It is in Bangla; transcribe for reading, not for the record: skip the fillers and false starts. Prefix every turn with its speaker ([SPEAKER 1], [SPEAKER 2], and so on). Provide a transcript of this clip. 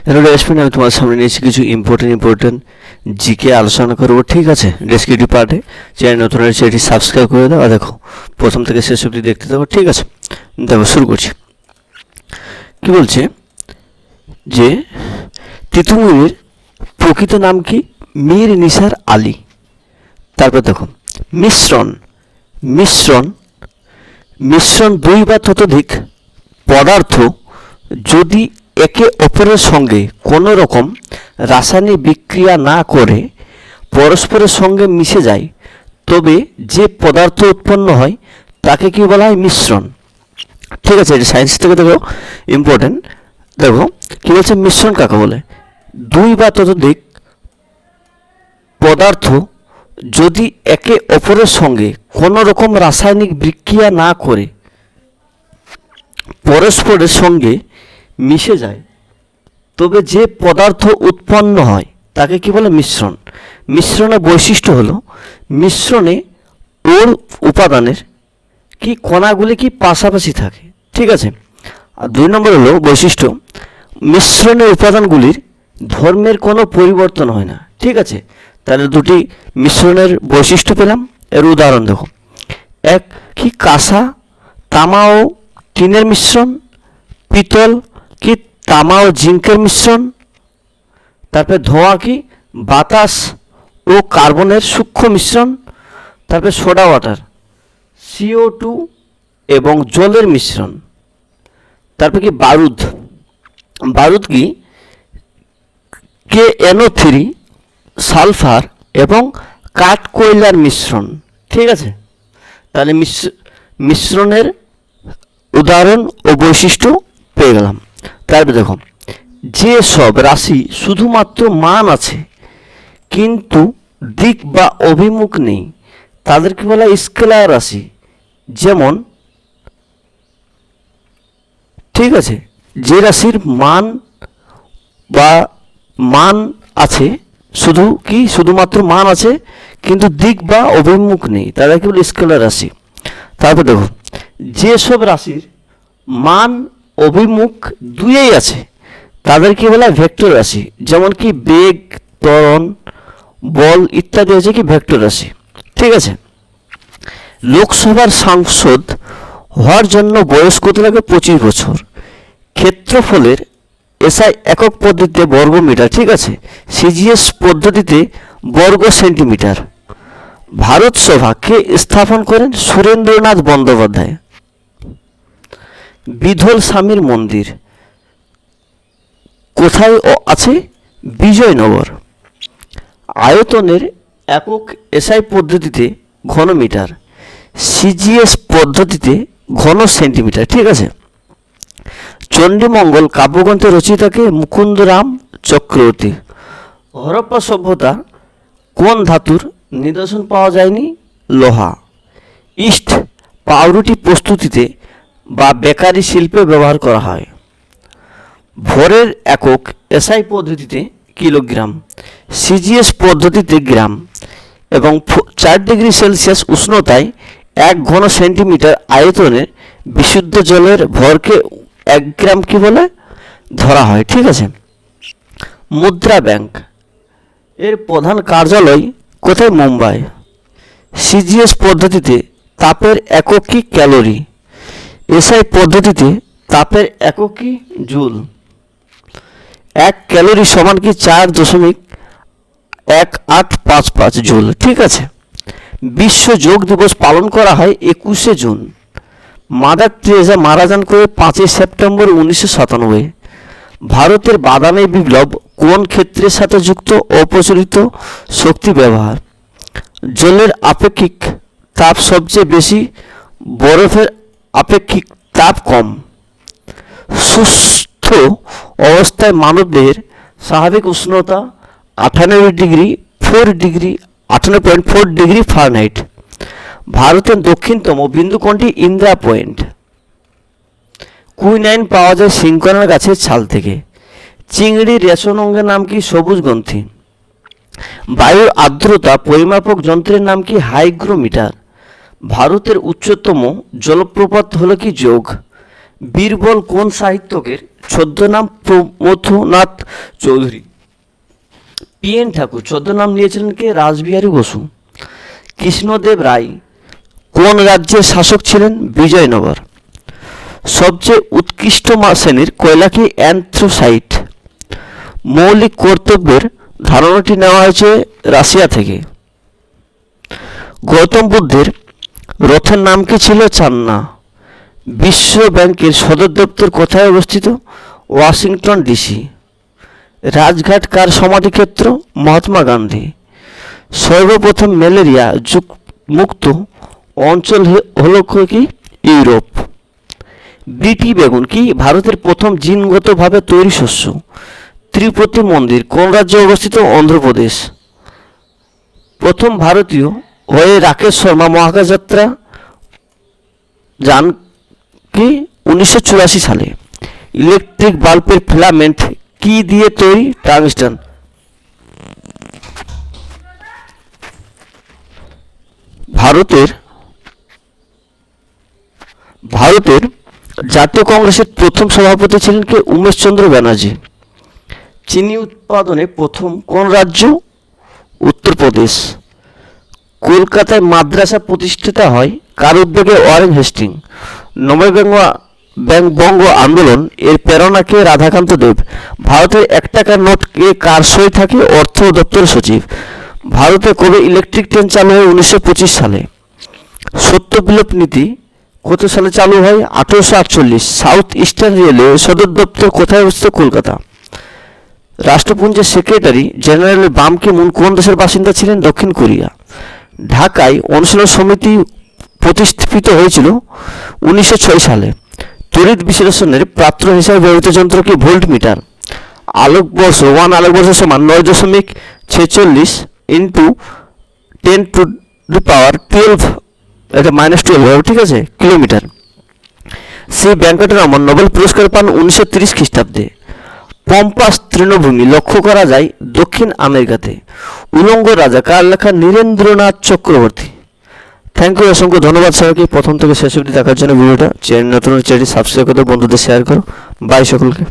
[SPEAKER 1] হ্যালো ড্যাশমেন্ট, আমি তোমার সামনে নিয়েছি কিছু ইম্পর্টেন্ট জিকে আলোচনা করবো। ঠিক আছে, ডেসক্রিপটিভ পার্টে চ্যানেল নতুন হয়েছে এটি সাবস্ক্রাইব করে দাও। আর দেখো, প্রথম থেকে শেষ অবধি দেখতে থাকো। ঠিক আছে, দেখো শুরু করছি। কি বলছে যে তিতুমিরের প্রকৃত নাম কি? মীর নিসার আলী। তারপর দেখো মিশ্রণ মিশ্রণ মিশ্রণ দুই বা ততোধিক পদার্থ যদি একে অপরের সঙ্গে কোনো রকম রাসায়নিক বিক্রিয়া না করে পরস্পরের সঙ্গে মিশে যায়, তবে যে পদার্থ উৎপন্ন হয় তাকে কি বলা হয়? মিশ্রণ। ঠিক আছে, এটা সায়েন্স থেকে দেখো ইম্পর্টেন্ট। দেখো কি বলছে, মিশ্রণ কাকে বলে? দুই বা ততোধিক পদার্থ যদি একে অপরের সঙ্গে কোনো রকম রাসায়নিক বিক্রিয়া না করে পরস্পরের সঙ্গে মিশে যায়, তবে যে পদার্থ উৎপন্ন হয় তাকে কি বলে? মিশ্রণ। মিশ্রণের বৈশিষ্ট্য হলো মিশ্রণে ওর উপাদানের কি কণাগুলি কি পাশাপাশি থাকে। ঠিক আছে, আর দুই নম্বর হলো বৈশিষ্ট্য, মিশ্রণের উপাদানগুলির ধর্মের কোনো পরিবর্তন হয় না। ঠিক আছে, তাহলে দুটি মিশ্রণের বৈশিষ্ট্য পেলাম। এর উদাহরণ দেখো, এক কি কাঁসা তামা ও টিনের মিশ্রণ, পিতল কি তামা ও জিঙ্কের মিশ্রণ, তারপরে ধোঁয়া কি বাতাস ও কার্বনের সূক্ষ্ম মিশ্রণ, তারপরে সোডা ওয়াটার CO2 এবং জলের মিশ্রণ, তারপরে কি বারুদ বারুদ কি KNO3 সালফার এবং কাঠ কয়লার মিশ্রণ। ঠিক আছে, তাহলে মিশ্রণের উদাহরণ ও বৈশিষ্ট্য পেয়ে গেলাম। তারপরে দেখো, যে সব রাশি শুধুমাত্র মান আছে কিন্তু দিক বা অভিমুখ নেই তাদেরকে বলা হয় স্কেলার রাশি। যেমন, ঠিক আছে, যে রাশির মান আছে শুধুমাত্র মান আছে কিন্তু দিক বা অভিমুখ নেই, তাদেরকে বলে স্কেলার রাশি। তারপর দেখো, যেসব রাশির মান অভিমুখ দুইই আছে তাদেরকে বলা হয় ভেক্টর রাশি। যেমন কি বেগ, ত্বরণ, বল ইত্যাদি হচ্ছে কি ভেক্টর রাশি। ঠিক আছে, লোকসভার সাংসদ হওয়ার জন্য বয়স কত লাগে? 25 বছর। ক্ষেত্রফলের SI একক পদ্ধতিতে বর্গ মিটার। ঠিক আছে, CGS পদ্ধতিতে বর্গ সেন্টিমিটার। ভারত সভা কে স্থাপন করেন? সুরেন্দ্রনাথ বন্দ্যোপাধ্যায়। বিধল স্বামীর মন্দির কোথায় আছে? বিজয়নগর। আয়তনের একক SI পদ্ধতিতে ঘনমিটার, CGS পদ্ধতিতে ঘন সেন্টিমিটার। ঠিক আছে, চণ্ডীমঙ্গল কাব্যগ্রন্থের রচয়িতাকে? মুকুন্দরাম চক্রবর্তী। হরপ্পা সভ্যতা কোন ধাতুর নিদর্শন পাওয়া যায়নি? লোহা। ইস্ট পাউরুটি প্রস্তুতিতে বা বেকারি শিল্পে ব্যবহার করা হয়। ভরের একক SI পদ্ধতিতে কিলোগ্রাম, CGS পদ্ধতিতে গ্রাম এবং 4 ডিগ্রি সেলসিয়াস উষ্ণতায় 1 ঘন সেন্টিমিটার আয়তনের বিশুদ্ধ জলের ভরকে 1 গ্রাম কি বলে ধরা হয়। ঠিক আছে, মুদ্রা ব্যাংক এর প্রধান কার্যালয় কোথায়? মুম্বাই। CGS পদ্ধতিতে তাপের একক কি? ক্যালোরি। SI পদ্ধতিতে তাপের একক কি? জুল। 1 ক্যালোরি সমান কি? 4.1855 জুল। ঠিক আছে, বিশ্ব যোগ দিবস পালন করা হয় 21শে জুন। মাদার টেরেসা মারা যান করে 5ই সেপ্টেম্বর 1997। ভারতের বাদামি বিপ্লব কোন ক্ষেত্রের সাথে যুক্ত? অপ্রচলিত শক্তি ব্যবহার। জলের আপেক্ষিক তাপ সবচেয়ে বেশি, বরফের আপেক্ষিক তাপ কম। সুস্থ অবস্থায় মানবদেহের স্বাভাবিক উষ্ণতা 98.4 ডিগ্রি ফারেনহাইট। ভারতের দক্ষিণতম বিন্দু কোনটি? ইন্দিরা পয়েন্ট। কুইনাইন পাওয়া যায় সিংকনার গাছের ছাল থেকে। চিংড়ির রেশন অঙ্গের নাম কি? সবুজ গ্রন্থি। বায়ুর আর্দ্রতা পরিমাপক যন্ত্রের নাম কি? হাইগ্রোমিটার। ভারতের উচ্চতম জলপ্রপাত হলো কি? যোগ। বীরবল কোন সাহিত্যকের ছদ্মনাম প্রমথনাথ চৌধুরী? পি.এন. ঠাকুর ছদ্মনাম নিয়েছিলেন কে? রাসবিহারী বসু। কৃষ্ণদেব রায় কোন রাজ্যের শাসক ছিলেন? বিজয়নগর। সবচেয়ে উৎকৃষ্ট শ্রেণীর কয়লা কি? অ্যান্থ্রাসাইট। মৌলিক কর্তব্যের ধারণাটি নেওয়া হয়েছে রাশিয়া থেকে। গৌতম বুদ্ধের রথের নাম কি ছিল? চান্না। বিশ্ব ব্যাংকের সদর দপ্তর কোথায় অবস্থিত? Washington DC. রাজঘাট কার সমাধিক্ষেত্র? মহাত্মা গান্ধী। সর্বপ্রথম ম্যালেরিয়া মুক্ত অঞ্চল হল কি? ইউরোপ। বিটি বেগুন কি? ভারতের প্রথম জিনগতভাবে তৈরি শস্য। তিরুপতি মন্দির কোন রাজ্যে অবস্থিত? অন্ধ্রপ্রদেশ। প্রথম ভারতীয় হয়ে রাকেশ শর্মা মহাকাশ যাত্রা যান কি? 1984 সালে। ইলেকট্রিক বাল্বের ফিলামেন্ট কি দিয়ে তৈরি? টাংস্টান। ভারতের জাতীয় কংগ্রেসের প্রথম সভাপতি ছিলেন কে? উমেশচন্দ্র ব্যানার্জি। চিনি উৎপাদনে প্রথম কোন রাজ্য? উত্তরপ্রদেশ। কলকাতায় মাদ্রাসা প্রতিষ্ঠিত হয় কার উদ্যোগে? Warren Hastings. নববঙ্গ আন্দোলন এর প্রেরণা কে? রাধাকান্ত দেব। ভারতের 1 টাকার নোট কে কার সই থাকে? অর্থ দপ্তর সচিব। ভারতে কবে ইলেকট্রিক ট্রেন চালু হয়? 1925 সালে। সত্য বিলোপ নীতি কত সালে চালু হয়? 1848। সাউথ ইস্টার্ন রেলওয়ে সদর দপ্তর কোথায় অবস্থিত? কলকাতা। রাষ্ট্রপুঞ্জের সেক্রেটারি জেনারেল বান কি মুন কোন দেশের বাসিন্দা ছিলেন? দক্ষিণ কোরিয়া। ঢাকায় অনুশীলন সমিতি প্রতিষ্ঠিত হয়েছিল 1906 সালে। তড়িৎ বিশ্লেষণের পাত্র হিসাবে ব্যবহৃত যন্ত্র কি? ভোল্টমিটার। আলোকবর্ষ 1 আলোকবর্ষ সমান 9.46 ইন্টু 10⁻12 এটা -12 হবে, ঠিক আছে, কিলোমিটার। সি ভেঙ্কটরামন নোবেল পুরস্কার পান 1930 খ্রিস্টাব্দে। পম্পাস তৃণভূমি লক্ষ্য করা যায় দক্ষিণ আমেরিকাতে। উলঙ্গ রাজা কার লেখা? নীরেন্দ্রনাথ চক্রবর্তী। থ্যাংক ইউ, অসংখ্য ধন্যবাদ সবাইকে প্রথম থেকে শেষ অবধি দেখার জন্য। ভিডিওটা চ্যানেল নতুন চ্যানেলটি সাবস্ক্রাইব করে বন্ধুদের শেয়ার করো। বাই সকলকে।